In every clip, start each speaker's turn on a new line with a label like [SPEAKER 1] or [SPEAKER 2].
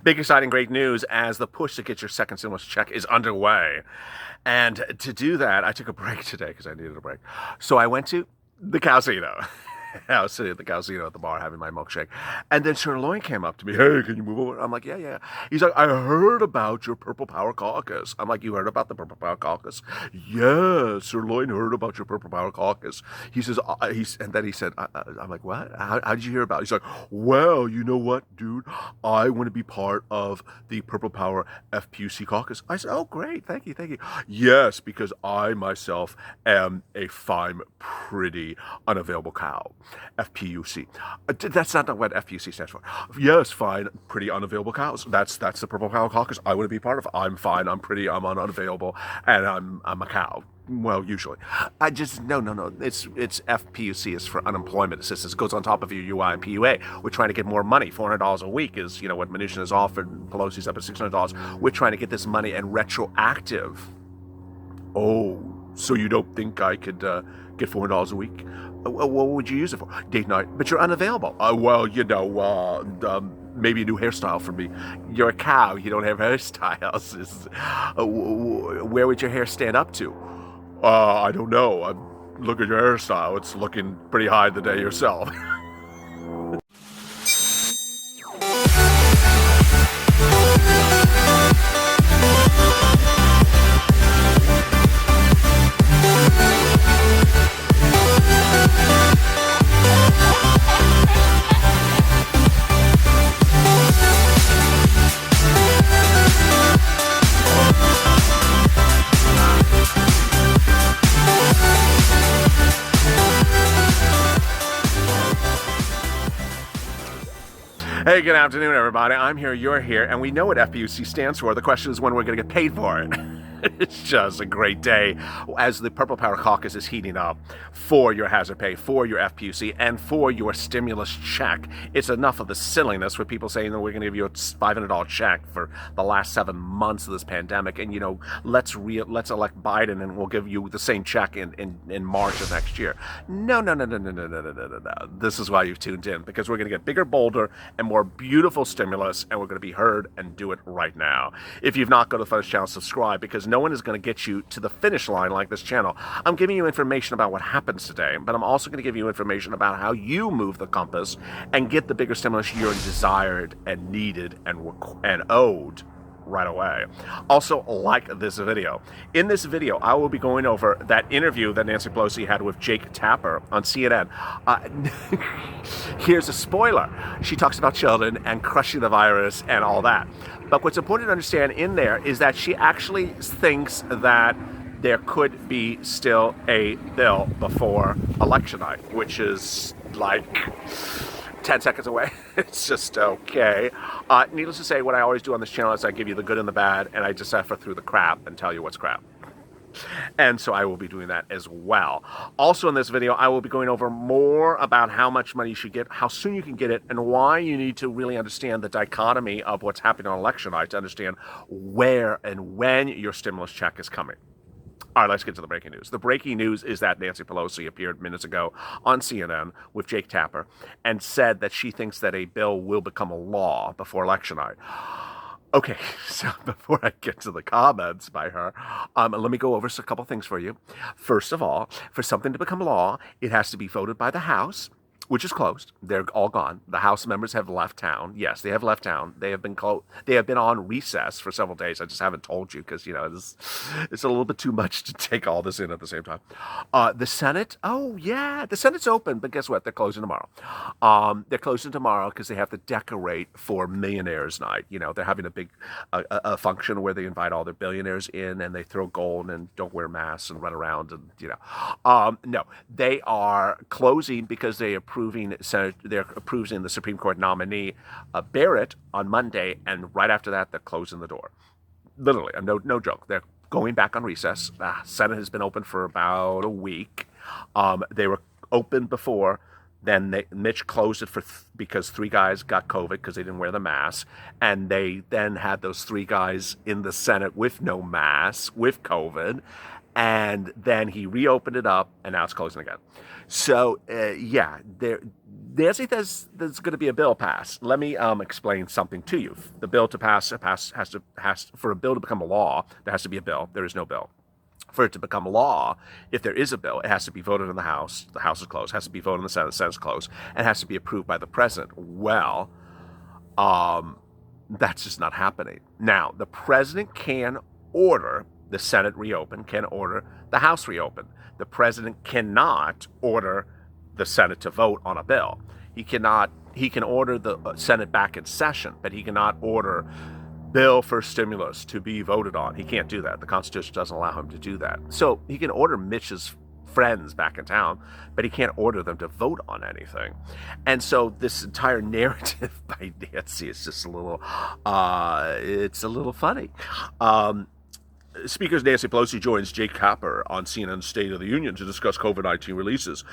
[SPEAKER 1] Big, exciting, great news as the push to get your second stimulus check is underway. And to do that, I took a break today because I needed a break. So I went to the casino. I was sitting at the casino at the bar having my milkshake. And then SIRLOIN came up to me. Hey, can you move over? I'm like, yeah, yeah. He's like, I heard about your Purple Power Caucus. I'm like, you heard about the Purple Power Caucus? Yeah, SIRLOIN heard about your Purple Power Caucus. He says, and then he said, I'm like, what? How did you hear about it? He's like, well, you know what, dude? I want to be part of the Purple Power FPUC caucus. I said, oh, great. Thank you. Thank you. Yes, because I myself am a fine, pretty, unavailable cow. FPUC. That's not what FPUC stands for. Yes, fine, pretty, unavailable cows. That's the Purple Cow Caucus I want to be part of. I'm fine, I'm pretty, I'm unavailable, and I'm a cow. Well, usually. I just, no. It's FPUC is for unemployment assistance. It goes on top of your UI and PUA. We're trying to get more money. $400 a week is, what Mnuchin has offered. Pelosi's up at $600. We're trying to get this money and retroactive. Oh, so you don't think I could get $400 a week? What would you use it for? Date night. But you're unavailable. Well, maybe a new hairstyle for me. You're a cow. You don't have hairstyles. Where would your hair stand up to? I don't know. Look at your hairstyle. It's looking pretty high the day yourself. Hey, good afternoon, everybody. I'm here, you're here, and we know what FPUC stands for. The question is when we're going to get paid for it. It's just a great day as the Purple Power Caucus is heating up for your hazard pay, for your FPUC, and for your stimulus check. It's enough of the silliness with people saying that we're going to give you a $500 check for the last 7 months of this pandemic, and let's elect Biden and we'll give you the same check in March of next year. No. This is why you've tuned in, because we're going to get bigger, bolder, and more beautiful stimulus, and we're going to be heard and do it right now. If you've not, go to the Fuzz channel, subscribe, because no one is going to get you to the finish line like this channel. I'm giving you information about what happens today, but I'm also going to give you information about how you move the compass and get the bigger stimulus you're desired and needed and owed right away. Also, like this video. In this video, I will be going over that interview that Nancy Pelosi had with Jake Tapper on CNN. Here's a spoiler. She talks about children and crushing the virus and all that. But what's important to understand in there is that she actually thinks that there could be still a bill before election night, which is like 10 seconds away. It's just okay. Needless to say, what I always do on this channel is I give you the good and the bad, and I just effort through the crap and tell you what's crap. And so I will be doing that as well. Also in this video, I will be going over more about how much money you should get, how soon you can get it, and why you need to really understand the dichotomy of what's happening on election night to understand where and when your stimulus check is coming. All right, let's get to the breaking news. The breaking news is that Nancy Pelosi appeared minutes ago on CNN with Jake Tapper and said that she thinks that a bill will become a law before election night. Okay, so before I get to the comments by her, let me go over a couple things for you. First of all, for something to become law, it has to be voted by the House, which is closed. They're all gone. The House members have left town. Yes, they have left town. They have been on recess for several days. I just haven't told you because it's a little bit too much to take all this in at the same time. The Senate. Oh yeah, the Senate's open, but guess what? They're closing tomorrow. They're closing tomorrow because they have to decorate for Millionaires Night. They're having a big a function where they invite all their billionaires in and they throw gold and don't wear masks and run around and no, they are closing because they're approving the Supreme Court nominee Barrett on Monday, and right after that they're closing the door. Literally, no joke. They're going back on recess. Senate has been open for about a week. They were open before. Then Mitch closed it because 3 guys got COVID because they didn't wear the mask, and they then had those 3 guys in the Senate with no mask, with COVID, and then he reopened it up, and now it's closing again. So yeah, Nancy says there's going to be a bill passed. Let me explain something to you. The bill to pass has for a bill to become a law, there has to be a bill. There is no bill. For it to become law, if there is a bill, it has to be voted in the House. The House is closed. It has to be voted in the Senate. The Senate's closed. And it has to be approved by the president. Well, that's just not happening. Now, the president can order the Senate reopen, can order the House reopen. The president cannot order the Senate to vote on a bill. He can order the Senate back in session, but he cannot order bill for stimulus to be voted on. He can't do that. The Constitution doesn't allow him to do that. So he can order Mitch's friends back in town, but he can't order them to vote on anything. And so this entire narrative by Nancy is just a little, it's a little funny. Speaker Nancy Pelosi joins Jake Tapper on CNN's State of the Union to discuss COVID-19 releases.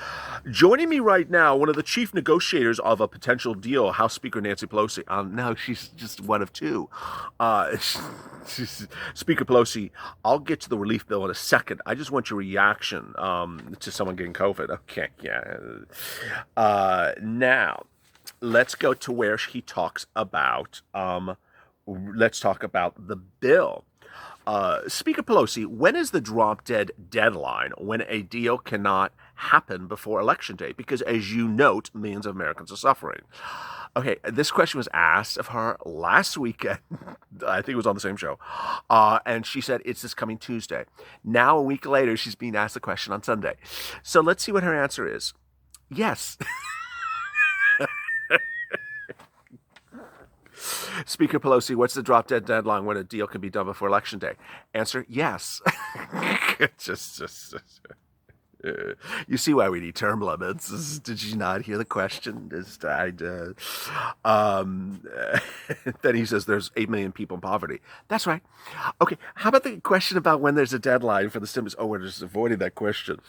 [SPEAKER 1] Joining me right now, one of the chief negotiators of a potential deal, House Speaker Nancy Pelosi. No, she's just one of two. Speaker Pelosi, I'll get to the relief bill in a second. I just want your reaction to someone getting COVID. Okay, yeah. Now, let's go to where he talks about, let's talk about the bill. Speaker Pelosi, when is the drop-dead deadline when a deal cannot happen before Election Day? Because as you note, millions of Americans are suffering. Okay, this question was asked of her last weekend. I think it was on the same show. And she said, it's this coming Tuesday. Now, a week later, she's being asked the question on Sunday. So let's see what her answer is. Yes. Speaker Pelosi, what's the drop-dead deadline when a deal can be done before Election Day? Answer, yes. You see why we need term limits. Did you not hear the question? Then he says there's 8 million people in poverty. That's right. Okay, how about the question about when there's a deadline for the stimulus? Oh, we're just avoiding that question.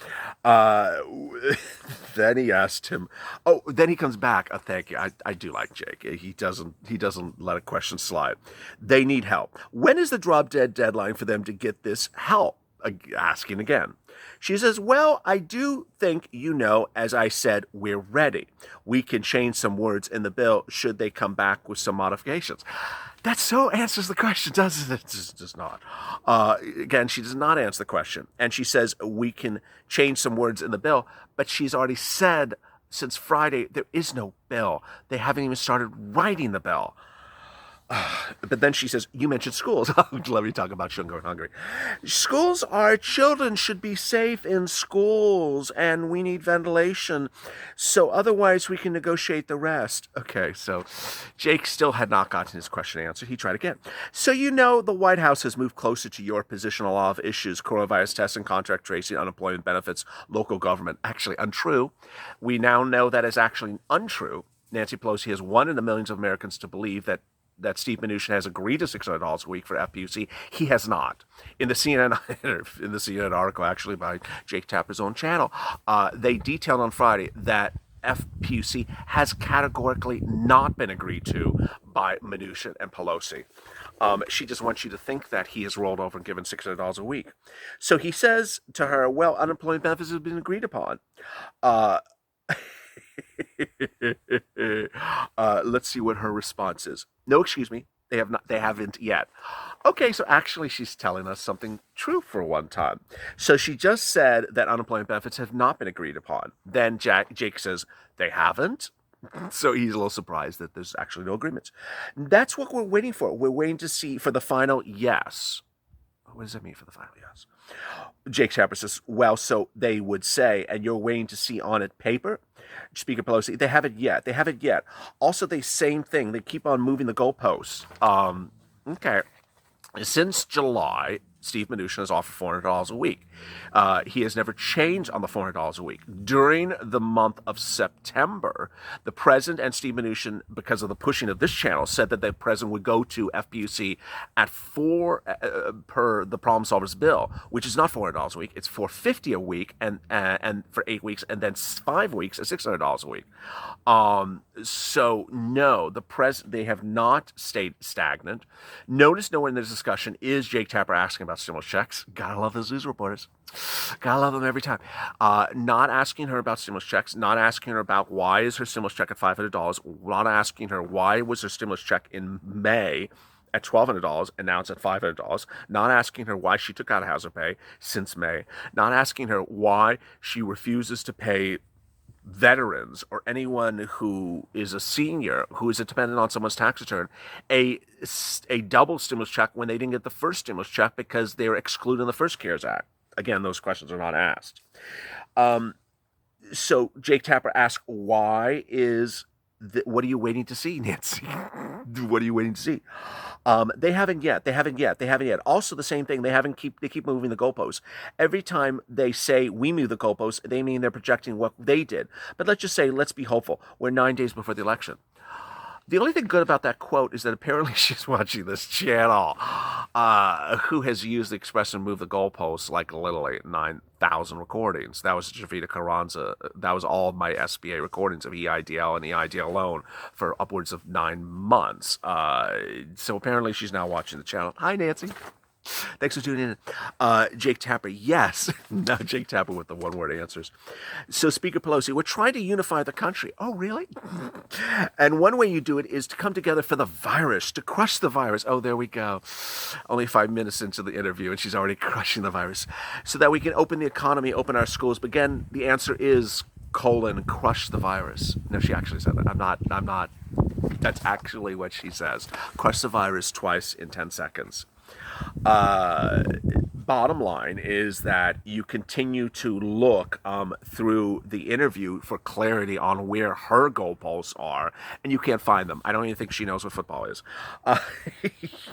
[SPEAKER 1] Then he asked him. Oh, then he comes back. Oh, thank you. I do like Jake. He doesn't let a question slide. They need help. When is the drop-dead deadline for them to get this help? Asking again. She says, well, I do think, as I said, we're ready. We can change some words in the bill should they come back with some modifications. That so answers the question, doesn't it? It does not. Again, she does not answer the question. And she says, we can change some words in the bill, but she's already said since Friday, there is no bill. They haven't even started writing the bill. But then she says, you mentioned schools. Let me talk about sugar and hungry. Children should be safe in schools, and we need ventilation. So otherwise we can negotiate the rest. Okay, so Jake still had not gotten his question answered. He tried again. So the White House has moved closer to your position on a lot of issues: coronavirus testing, contract tracing, unemployment benefits, local government. Actually, untrue. We now know that is actually untrue. Nancy Pelosi has won in the millions of Americans to believe that Steve Mnuchin has agreed to $600 a week for FPUC. He has not. In the CNN article, actually by Jake Tapper's own channel, they detailed on Friday that FPUC has categorically not been agreed to by Mnuchin and Pelosi. She just wants you to think that he has rolled over and given $600 a week. So he says to her, well, unemployment benefits have been agreed upon. Let's see what her response is. No, excuse me. They haven't yet. Okay, so actually she's telling us something true for one time. So she just said that unemployment benefits have not been agreed upon. Then Jake says they haven't. So he's a little surprised that there's actually no agreements. That's what we're waiting for. We're waiting to see for the final yes. What does that mean for the final yes? Jake Tapper says, well, so they would say, and you're waiting to see on it paper? Speaker Pelosi, they haven't yet. Also, the same thing. They keep on moving the goalposts. Okay. Since July, Steve Mnuchin has offered $400 a week. He has never changed on the $400 a week. During the month of September, the president and Steve Mnuchin, because of the pushing of this channel, said that the president would go to FPUC at $4 per the problem solvers bill, which is not $400 a week. It's $450 a week, and for 8 weeks, and then 5 weeks at $600 a week. So no, they have not stayed stagnant. Notice nowhere in this discussion is Jake Tapper asking about about stimulus checks. Gotta love those news reporters. Gotta love them every time. Not asking her about stimulus checks, not asking her about why is her stimulus check at $500, not asking her why was her stimulus check in May at $1,200 and now it's at $500, not asking her why she took out hazard pay since May, not asking her why she refuses to pay veterans or anyone who is a senior who is a dependent on someone's tax return a double stimulus check when they didn't get the first stimulus check because they were excluded in the first CARES Act. Again, those questions are not asked. So Jake Tapper asked, why is what are you waiting to see, Nancy? What are you waiting to see? They haven't yet. Also, the same thing. They keep moving the goalposts. Every time they say we move the goalposts, they mean they're projecting what they did. But let's just say, let's be hopeful. We're 9 days before the election. The only thing good about that quote is that apparently she's watching this channel, who has used the expression "move the goalposts" like literally 9,000 recordings. That was Javita Carranza. That was all of my SBA recordings of EIDL and EIDL alone for upwards of 9 months. So apparently she's now watching the channel. Hi, Nancy. Thanks for tuning in. Jake Tapper, yes. No, Jake Tapper with the one-word answers. So Speaker Pelosi, we're trying to unify the country. Oh, really? And one way you do it is to come together for the virus, to crush the virus. Oh, there we go. Only 5 minutes into the interview, and she's already crushing the virus. So that we can open the economy, open our schools. But again, the answer is, crush the virus. No, she actually said that. I'm not. That's actually what she says. Crush the virus twice in 10 seconds. Bottom line is that you continue to look through the interview for clarity on where her goalposts are, and you can't find them. I don't even think she knows what football is.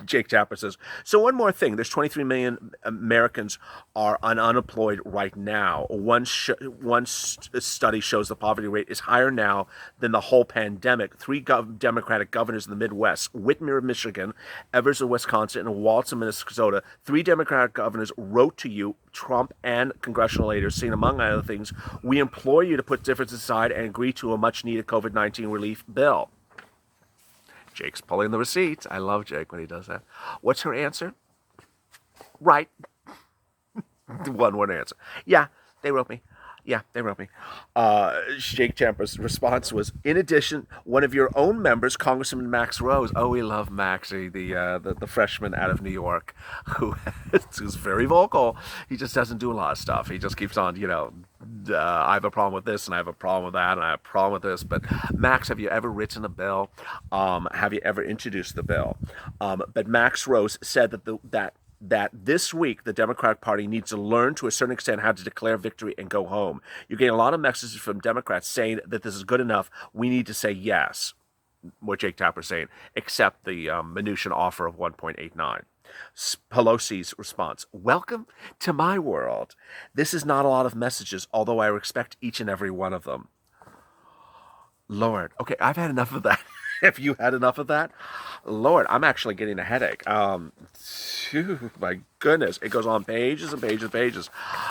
[SPEAKER 1] Jake Tapper says, so one more thing. There's 23 million Americans are unemployed right now. One study shows the poverty rate is higher now than the whole pandemic. 3 Democratic governors in the Midwest, Whitmer of Michigan, Evers of Wisconsin, and Waltz of Minnesota, 3 Democratic governors wrote to you, Trump and congressional leaders, saying, among other things, we implore you to put differences aside and agree to a much-needed COVID-19 relief bill. Jake's pulling the receipts. I love Jake when he does that. What's her answer? Right. One-word answer. Yeah, they wrote me. Jake Tapper's response was, in addition, one of your own members, Congressman Max Rose, oh, we love Maxie, the freshman out of New York, who's very vocal. He just doesn't do a lot of stuff. He just keeps on, I have a problem with this, and I have a problem with that, and I have a problem with this. But Max, have you ever written a bill? Have you ever introduced the bill? But Max Rose said that this week the Democratic Party needs to learn to a certain extent how to declare victory and go home. You're getting a lot of messages from Democrats saying that this is good enough. We need to say yes, what Jake Tapper's saying, accept the Mnuchin offer of 1.89. Pelosi's response, welcome to my world. This is not a lot of messages, although I respect each and every one of them. Lord, okay, I've had enough of that. Have you had enough of that? Lord, I'm actually getting a headache. My goodness, it goes on pages and pages and pages.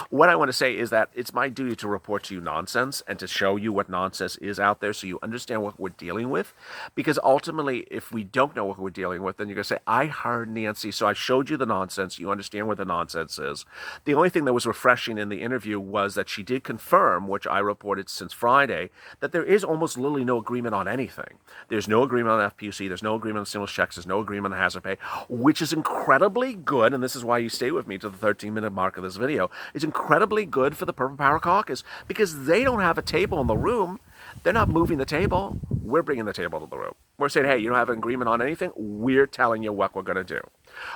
[SPEAKER 1] What I want to say is that it's my duty to report to you nonsense and to show you what nonsense is out there so you understand what we're dealing with. Because ultimately, if we don't know what we're dealing with, then you're going to say, I heard Nancy, so I showed you the nonsense. You understand what the nonsense is. The only thing that was refreshing in the interview was that she did confirm, which I reported since Friday, that there is almost literally no agreement on anything. There's no agreement on FPUC. There's no agreement on stimulus checks. There's no agreement on hazard pay, which is incredibly good, and this is why you stay with me to the 13-minute mark of this video. It's incredibly good for the Purple Power Caucus because they don't have a table in the room. They're not moving the table. We're bringing the table to the room. We're saying, hey, you don't have an agreement on anything? We're telling you what we're going to do.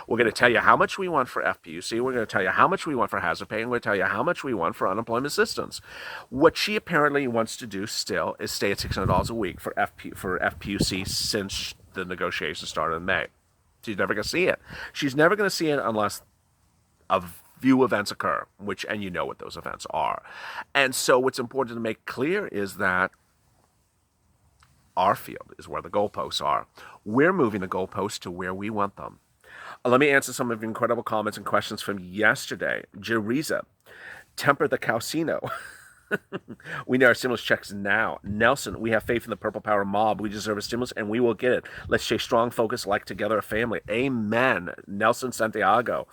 [SPEAKER 1] We're going to tell you how much we want for FPUC. We're going to tell you how much we want for hazard pay, and we're going to tell you how much we want for unemployment assistance. What she apparently wants to do still is stay at $600 a week for FPUC since the negotiations started in May. She's never going to see it. She's never going to see it unless a few events occur, and you know what those events are. And so what's important to make clear is that our field is where the goalposts are. We're moving the goalposts to where we want them. Let me answer some of the incredible comments and questions from yesterday. Jeriza, temper the calcino. We need our stimulus checks now. Nelson, we have faith in the purple power mob. We deserve a stimulus and we will get it. Let's stay strong, focus, like together a family. Amen. Nelson Santiago.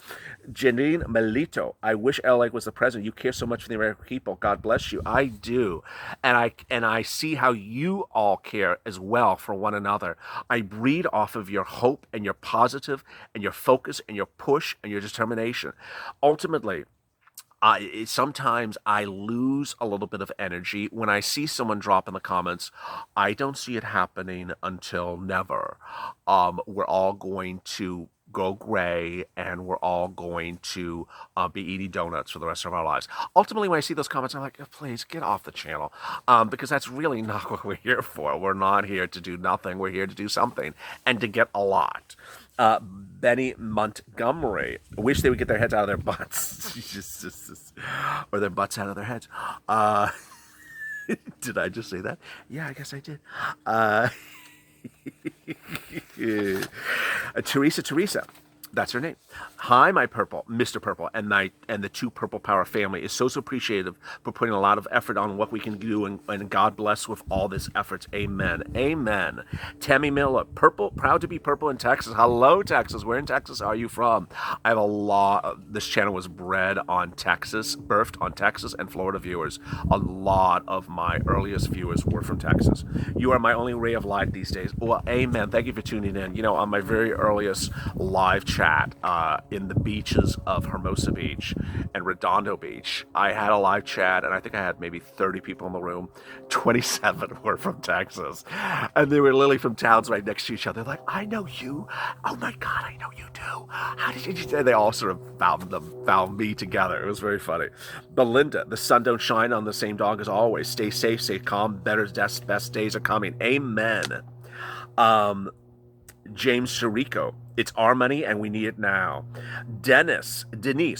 [SPEAKER 1] Janine Melito, I wish LA was the president. You care so much for the American people. God bless you. I do. And I see how you all care as well for one another. I breed off of your hope and your positive and your focus and your push and your determination. Ultimately, sometimes I lose a little bit of energy when I see someone drop in the comments, I don't see it happening until never. We're all going to go gray and we're all going to be eating donuts for the rest of our lives. Ultimately, when I see those comments, I'm like, please get off the channel, because that's really not what we're here for. We're not here to do nothing. We're here to do something and to get a lot. Benny Montgomery. I wish they would get their heads out of their butts. Or their butts out of their heads. Did I just say that? Yeah, I guess I did. Teresa. That's her name. Hi, my purple, Mr. Purple, and the two Purple Power family is so appreciative for putting a lot of effort on what we can do, and God bless with all this efforts. Amen. Amen. Tammy Miller, purple, proud to be purple in Texas. Hello, Texas. Where in Texas are you from? I have a lot. This channel was bred on Texas, birthed on Texas and Florida viewers. A lot of my earliest viewers were from Texas. You are my only ray of light these days. Well, amen. Thank you for tuning in. You know, on my very earliest live chat in the beaches of Hermosa Beach and Redondo Beach, I had a live chat, and I think I had maybe 30 people in the room. 27 were from Texas, and they were literally from towns right next to each other. Like, I know you. Oh my God, I know you too. How did you? And they all sort of found me together. It was very funny. Belinda, the sun don't shine on the same dog as always. Stay safe, stay calm. Better, best days are coming. Amen. James Chirico, it's our money and we need it now. Denise,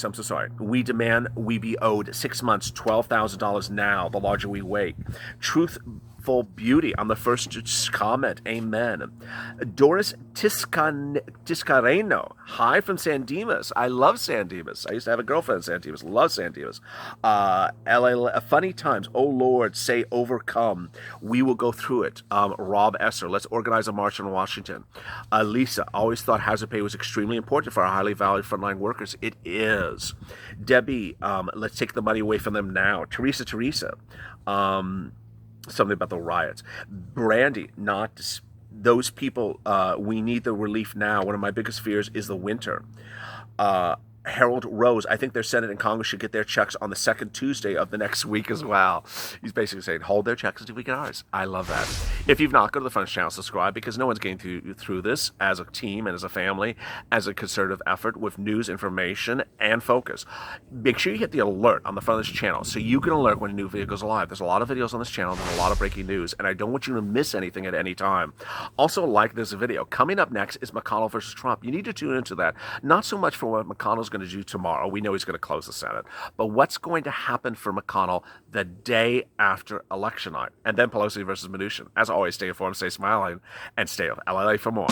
[SPEAKER 1] I'm so sorry. We demand we be owed 6 months, $12,000 now, the larger we wait. Truthful Beauty on the first comment. Amen. Doris Tiscareno. Hi from San Dimas. I love San Dimas. I used to have a girlfriend in San Dimas. Love San Dimas. LA, funny times. Oh Lord, say overcome. We will go through it. Rob Esser. Let's organize a march in Washington. Lisa, always thought hazard pay was extremely important for our highly valued frontline workers. It is. Debbie, let's take the money away from them now. Teresa. Something about the riots. Brandy, not those people. We need the relief now. One of my biggest fears is the winter. Harold Rose, I think their Senate and Congress should get their checks on the second Tuesday of the next week as well. He's basically saying, hold their checks until we get ours. I love that. If you've not, go to the front channel, subscribe, because no one's getting through this as a team and as a family, as a concerted effort with news, information, and focus. Make sure you hit the alert on the front of this channel so you can alert when a new video goes live. There's a lot of videos on this channel. There's a lot of breaking news, and I don't want you to miss anything at any time. Also, like this video. Coming up next is McConnell versus Trump. You need to tune into that. Not so much for what McConnell's going to do tomorrow. We know he's going to close the Senate. But what's going to happen for McConnell the day after election night? And then Pelosi versus Mnuchin. As always, stay informed, stay smiling, and stay with LALATE for more.